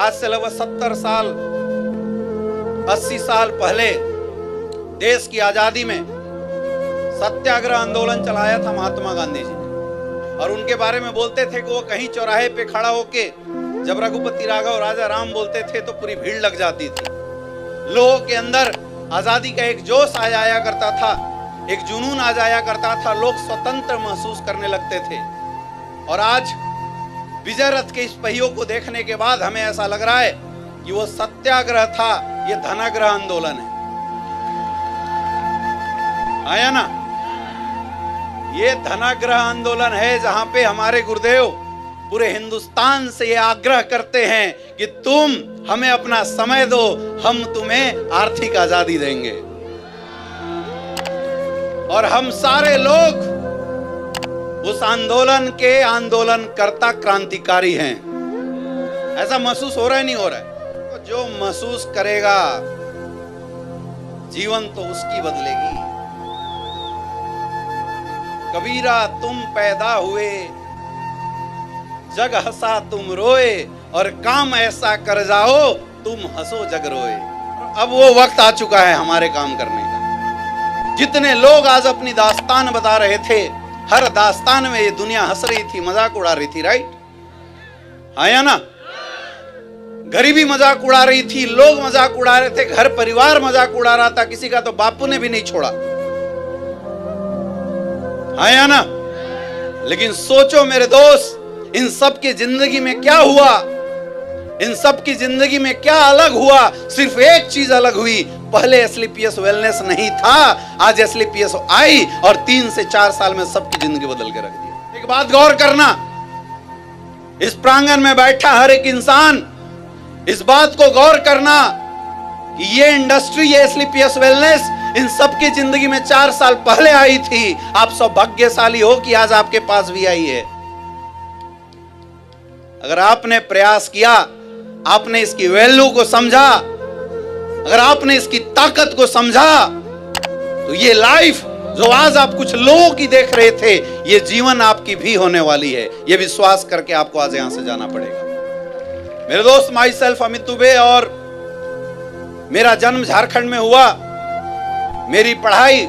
आज से लगभग 70 साल 80 साल पहले देश की आजादी में सत्याग्रह आंदोलन चलाया था महात्मा गांधी जी ने। और उनके बारे में बोलते थे कि वो कहीं चौराहे पे खड़ा होके जब रघुपति राघव राजा राम बोलते थे तो पूरी भीड़ लग जाती थी। लोगों के अंदर आजादी का एक जोश आ जाया करता था, एक जुनून आ जाया करता था, लोग स्वतंत्र महसूस करने लगते थे। और आज विजय रथ के इस पहियों को देखने के बाद हमें ऐसा लग रहा है कि वो सत्याग्रह था, ये धनाग्रह आंदोलन है। आया ना? ये धनाग्रह आंदोलन है जहां पे हमारे गुरुदेव पूरे हिंदुस्तान से ये आग्रह करते हैं कि तुम हमें अपना समय दो, हम तुम्हें आर्थिक आजादी देंगे। और हम सारे लोग उस आंदोलन के आंदोलनकर्ता क्रांतिकारी हैं। ऐसा महसूस हो रहा है नहीं हो रहा है? तो जो महसूस करेगा जीवन तो उसकी बदलेगी। कबीरा तुम पैदा हुए, जग हंसा तुम रोए, और काम ऐसा कर जाओ तुम हंसो जग रोए। अब वो वक्त आ चुका है हमारे काम करने का। जितने लोग आज अपनी दास्तान बता रहे थे, हर दास्तान में ये दुनिया हंस रही थी, मजाक उड़ा रही थी, राइट? हाँ या ना? गरीबी मजाक उड़ा रही थी, लोग मजाक उड़ा रहे थे, घर परिवार मजाक उड़ा रहा था, किसी का तो बापू ने भी नहीं छोड़ा। हाँ या ना? लेकिन सोचो मेरे दोस्त, इन सब की जिंदगी में क्या हुआ? इन सब की जिंदगी में क्या अलग हुआ? सिर्फ एक चीज अलग हुई। पहले एसलीपीएस वेलनेस नहीं था, आज एसलीपीएस आई और 3 से 4 साल में सबकी जिंदगी बदल के रख दिया। एक बात गौर करना, इस प्रांगण में बैठा हर एक इंसान इस बात को गौर करना कि ये इंडस्ट्री, ये एसलीपीएस वेलनेस इन सबकी जिंदगी में 4 साल पहले आई थी। आप सब भाग्यशाली हो कि आज आपके पास भी आई है। अगर आपने प्रयास किया, आपने इसकी वैल्यू को समझा, अगर आपने इसकी ताकत को समझा, तो ये लाइफ जो आज आप कुछ लोगों की देख रहे थे, ये जीवन आपकी भी होने वाली है। ये विश्वास करके आपको आज यहां से जाना पड़ेगा। मेरे दोस्त, माई सेल्फ अमित दुबे, और मेरा जन्म झारखंड में हुआ, मेरी पढ़ाई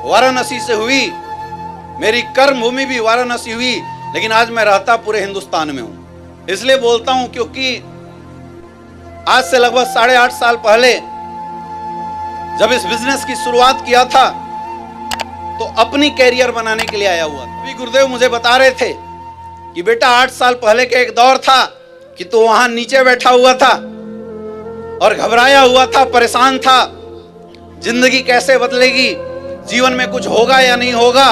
वाराणसी से हुई, मेरी कर्म भूमि भी वाराणसी हुई, लेकिन आज मैं रहता पूरे हिंदुस्तान में हूं। इसलिए बोलता हूं क्योंकि आज से लगभग 8.5 साल पहले जब इस बिजनेस की शुरुआत किया था तो अपनी कैरियर बनाने के लिए आया हुआ था। अभी गुरुदेव मुझे बता रहे थे कि बेटा 8 साल पहले का एक दौर था कि तू वहां नीचे बैठा हुआ था और घबराया हुआ था, परेशान था, जिंदगी कैसे बदलेगी, जीवन में कुछ होगा या नहीं होगा।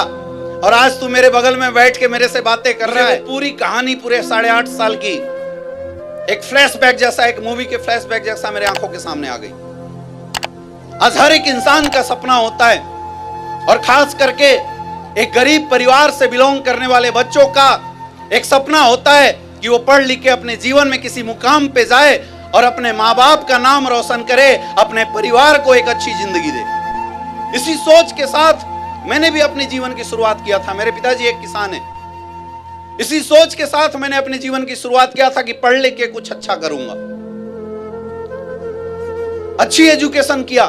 और आज तू मेरे बगल में बैठ के मेरे से बातें कर रहा है। पूरी कहानी पूरे 8.5 साल की एक फ्लैशबैक जैसा, एक मूवी के फ्लैशबैक जैसा मेरे आंखों के सामने आ गई। आज हर एक इंसान का सपना होता है, और खास करके एक गरीब परिवार से बिलोंग करने वाले बच्चों का एक सपना होता है कि वो पढ़ लिख के अपने जीवन में किसी मुकाम पे जाए और अपने माँ बाप का नाम रोशन करे, अपने परिवार को एक अच्छी जिंदगी दे। इसी सोच के साथ मैंने भी अपने जीवन की शुरुआत किया था। मेरे पिताजी एक किसान हैं। इसी सोच के साथ मैंने अपने जीवन की शुरुआत किया था कि पढ़ लिख के कुछ अच्छा करूंगा। अच्छी एजुकेशन किया,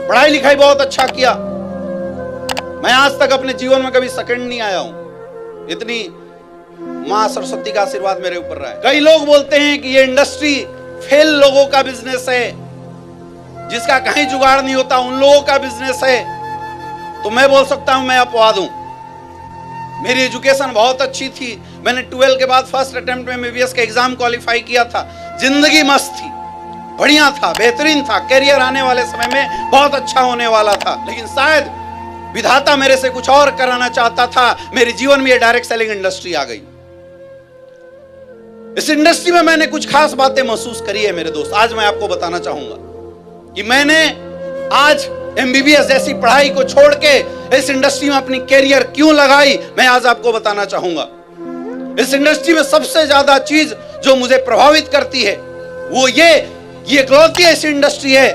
पढ़ाई लिखाई बहुत अच्छा किया। मैं आज तक अपने जीवन में कभी सेकंड नहीं आया हूं। इतनी मां सरस्वती का आशीर्वाद मेरे ऊपर रहा है। कई लोग बोलते हैं कि ये इंडस्ट्री फेल लोगों का बिजनेस है, जिसका कहीं जुगाड़ नहीं होता, उन लोगों का बिजनेस है। तो मैं बोल सकता हूं, मैं अपवाद हूं। मेरी एजुकेशन बहुत अच्छी थी। मैंने 12 के बाद फर्स्ट अटेम्प्ट में एमबीबीएस का एग्जाम क्वालिफाई किया था। जिंदगी मस्त थी, बढ़िया था, बेहतरीन था। करियर आने वाले समय में बहुत अच्छा होने वाला था, लेकिन शायद विधाता मेरे से कुछ और कराना चाहता था। मेरे जीवन में ये डायरेक्ट सेलिंग इंडस्ट्री आ गई। इस इंडस्ट्री में मैंने कुछ खास बातें महसूस करी है मेरे दोस्त। आज मैं आपको बताना चाहूंगा कि मैंने आज एमबीबीएस जैसी पढ़ाई को छोड़ के इस इंडस्ट्री में अपनी कैरियर क्यों लगाई, मैं आज आपको बताना चाहूंगा। इस इंडस्ट्री में सबसे ज्यादा चीज जो मुझे प्रभावित करती है वो ये इकलौती ऐसी इंडस्ट्री है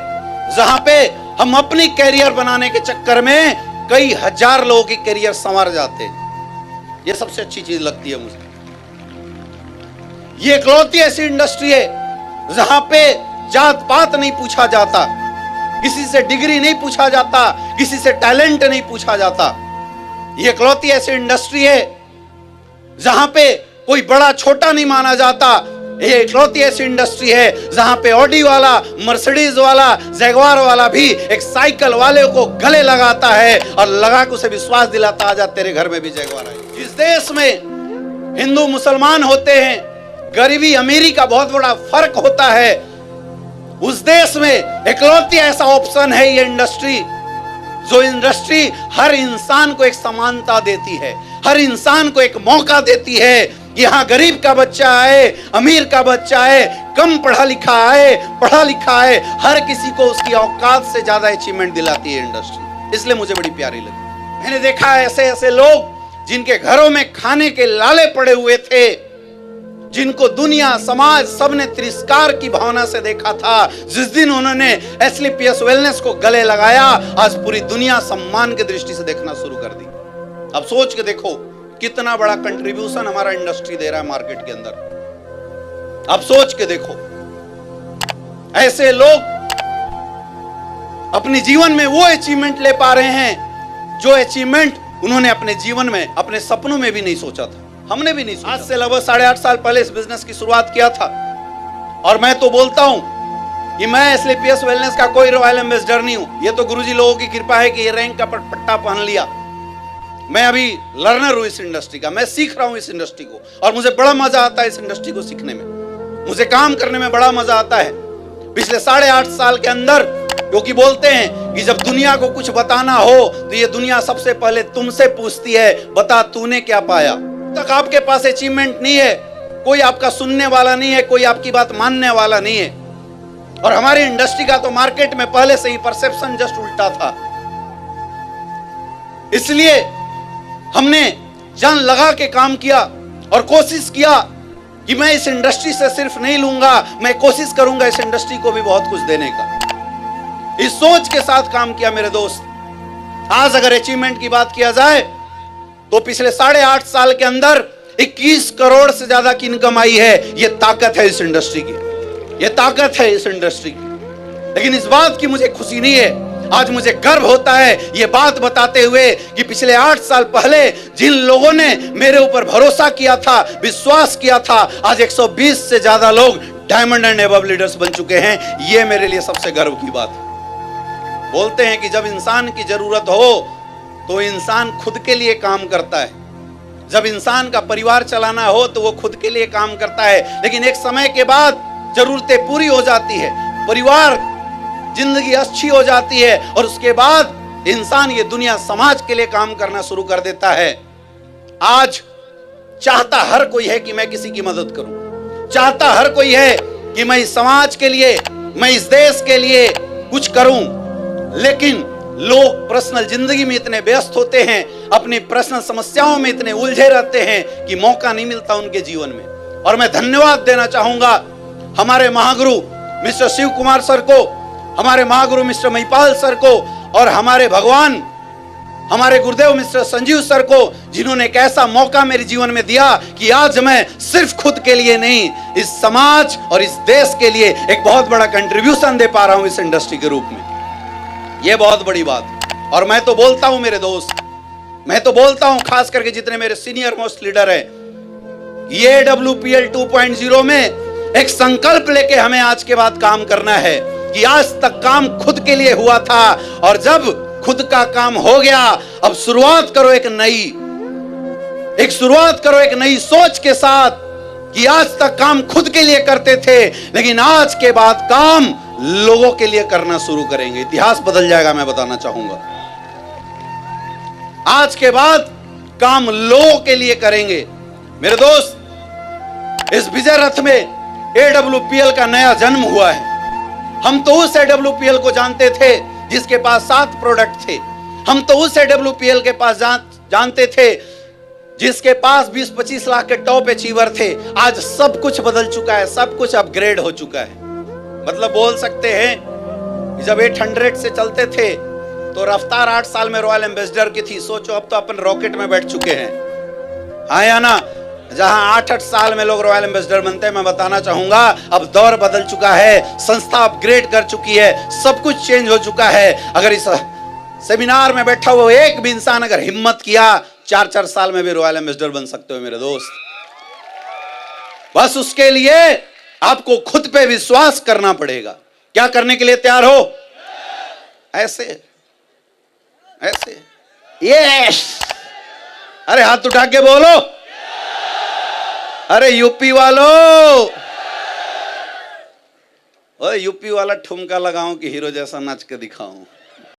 जहां पे हम अपनी कैरियर बनाने के चक्कर में कई हजार लोगों की कैरियर संवार जाते हैं। ये सबसे अच्छी चीज लगती है मुझे। ये इकलौती ऐसी इंडस्ट्री है जहां पे जात पात नहीं पूछा जाता, किसी से डिग्री नहीं पूछा जाता, किसी से टैलेंट नहीं पूछा जाता। ये इकलौती ऐसी इंडस्ट्री है जहां पे कोई बड़ा छोटा नहीं माना जाता। ये इकलौती ऐसी इंडस्ट्री है जहां पे ऑडी वाला, मर्सिडीज वाला, जैगवार वाला भी एक साइकिल वाले को गले लगाता है और लगा के उसे विश्वास दिलाता, आजा तेरे घर में भी जैगवार है। जिस देश में हिंदू मुसलमान होते हैं, गरीबी अमीरी का बहुत बड़ा फर्क होता है, उस देश में इकलौती ऐसा ऑप्शन है ये इंडस्ट्री, जो इंडस्ट्री हर इंसान को एक समानता देती है, हर इंसान को एक मौका देती है। यहाँ गरीब का बच्चा आए, अमीर का बच्चा आए, कम पढ़ा लिखा आए, पढ़ा लिखा आए, हर किसी को उसकी औकात से ज्यादा अचीवमेंट दिलाती है इंडस्ट्री। इसलिए मुझे बड़ी प्यारी लगी। मैंने देखा है ऐसे ऐसे लोग जिनके घरों में खाने के लाले पड़े हुए थे, जिनको दुनिया समाज सबने तिरस्कार की भावना से देखा था, जिस दिन उन्होंने एसलीपीएस वेलनेस को गले लगाया, आज पूरी दुनिया सम्मान की दृष्टि से देखना शुरू कर दी। अब सोच के देखो कितना बड़ा कंट्रीब्यूशन हमारा इंडस्ट्री दे रहा है मार्केट के अंदर। अब सोच के देखो, ऐसे लोग अपने जीवन में वो अचीवमेंट ले पा रहे हैं जो अचीवमेंट उन्होंने अपने जीवन में, अपने सपनों में भी नहीं सोचा था, हमने भी नहीं सोचा। आज से लगभग 8.5 साल पहले इस बिजनेस की शुरुआत किया था और मैं तो बोलता हूं कि मैं एसलीपीएस वेलनेस का कोई रॉयल एम्बेसडर नहीं हूं। ये तो गुरुजी लोगों की कृपा है कि ये रैंक का पट्टा पहन लिया। मैं अभी लर्नर हूं इस इंडस्ट्री का, मैं सीख रहा हूं इस इंडस्ट्री को और मुझे बड़ा मजा आता है इस इंडस्ट्री को सीखने में, मुझे काम करने में बड़ा मजा आता है। पिछले 8.5 साल के अंदर, क्योंकि बोलते हैं कि जब दुनिया को कुछ बताना हो तो ये दुनिया सबसे पहले तुमसे पूछती है, बता तूने क्या पाया। तक आपके पास अचीवमेंट नहीं है, कोई आपका सुनने वाला नहीं है, कोई आपकी बात मानने वाला नहीं है। और हमारी इंडस्ट्री का तो मार्केट में पहले से ही परसेप्शन जस्ट उल्टा था। इसलिए हमने जान लगा के काम किया और कोशिश किया कि मैं इस इंडस्ट्री से सिर्फ नहीं लूंगा, मैं कोशिश करूंगा इस इंडस्ट्री को भी बहुत कुछ देने का। इस सोच के साथ काम किया मेरे दोस्त। आज अगर अचीवमेंट की बात किया जाए तो पिछले 8.5 साल के अंदर 21 करोड़ से ज्यादा की इनकम आई है। यह ताकत है इस इंडस्ट्री की, यह ताकत है इस इंडस्ट्री की। लेकिन इस बात की मुझे खुशी नहीं है, आज मुझे गर्व होता है ये बात बताते हुए कि पिछले 8 साल पहले जिन लोगों ने मेरे ऊपर भरोसा किया था, विश्वास किया था, आज 120 से ज्यादा लोग डायमंड एंड अबव लीडर्स बन चुके हैं। ये मेरे लिए सबसे गर्व की बात है। बोलते हैं कि जब इंसान की जरूरत हो तो इंसान खुद के लिए काम करता है, जब इंसान का परिवार चलाना हो तो वो खुद के लिए काम करता है। लेकिन एक समय के बाद जरूरतें पूरी हो जाती है, परिवार, जिंदगी अच्छी हो जाती है और उसके बाद इंसान ये दुनिया समाज के लिए काम करना शुरू कर देता है। आज चाहता हर कोई है कि मैं किसी की मदद करूं, चाहता हर कोई है कि मैं इस समाज के लिए, मैं इस देश के लिए कुछ करूं। लेकिन लोग पर्सनल जिंदगी में इतने व्यस्त होते हैं, अपनी पर्सनल समस्याओं में इतने उलझे रहते हैं कि मौका नहीं मिलता उनके जीवन में। और मैं धन्यवाद देना चाहूंगा हमारे महागुरु मिस्टर शिव कुमार सर को, हमारे महागुरु मिस्टर महिपाल सर को और हमारे भगवान, हमारे गुरुदेव मिस्टर संजीव सर को, जिन्होंने एक ऐसा मौका मेरे जीवन में दिया कि आज मैं सिर्फ खुद के लिए नहीं, इस समाज और इस देश के लिए एक बहुत बड़ा कंट्रीब्यूशन दे पा रहा हूं इस इंडस्ट्री के रूप में। यह बहुत बड़ी बात। और मैं तो बोलता हूं मेरे दोस्त, मैं तो बोलता हूं खास करके जितने मेरे सीनियर मोस्ट लीडर हैं, ये AWPL 2.0 में एक संकल्प लेके हमें आज के बाद काम करना है कि आज तक काम खुद के लिए हुआ था और जब खुद का काम हो गया, अब शुरुआत करो एक नई सोच के साथ कि आज तक काम खुद के लिए करते थे, लेकिन आज के बाद काम लोगों के लिए करना शुरू करेंगे। इतिहास बदल जाएगा, मैं बताना चाहूंगा। आज के बाद काम लोगों के लिए करेंगे। मेरे दोस्त, इस विजय रथ में AWPL का नया जन्म हुआ है। हम तो उस AWPL को जानते थे जिसके पास 7 प्रोडक्ट थे। हम तो उस AWPL के पास जानते थे जिसके पास 20-25 लाख के टॉप अचीवर थे। आज सब कुछ बदल चुका है, सब कुछ अपग्रेड हो चुका है। मतलब बोल सकते हैं कि जब 800 से चलते थे तो रफ्तार 8 साल में रॉयल एम्बेसडर की थी। सोचो अब तो अपन रॉकेट में बैठ चुके हैं, हाँ या ना। जहां 8-8 साल में लोग रॉयल एम्बेसडर बनते हैं, मैं बताना चाहूंगा अब दौर बदल चुका है, संस्था अपग्रेड कर चुकी है, सब कुछ चेंज हो चुका है। अगर इस सेमिनार में बैठा हुआ एक भी इंसान अगर हिम्मत किया, 4-4 साल में भी रॉयल एम्बेसडर बन सकते हो मेरे दोस्त। बस उसके लिए आपको खुद पे विश्वास करना पड़ेगा। क्या करने के लिए तैयार हो? ऐसे ऐसे यस, अरे हाथ उठा के बोलो, अरे यूपी वालों, ओए यूपी वाला ठुमका लगाऊं कि हीरो जैसा नाच के दिखाऊं?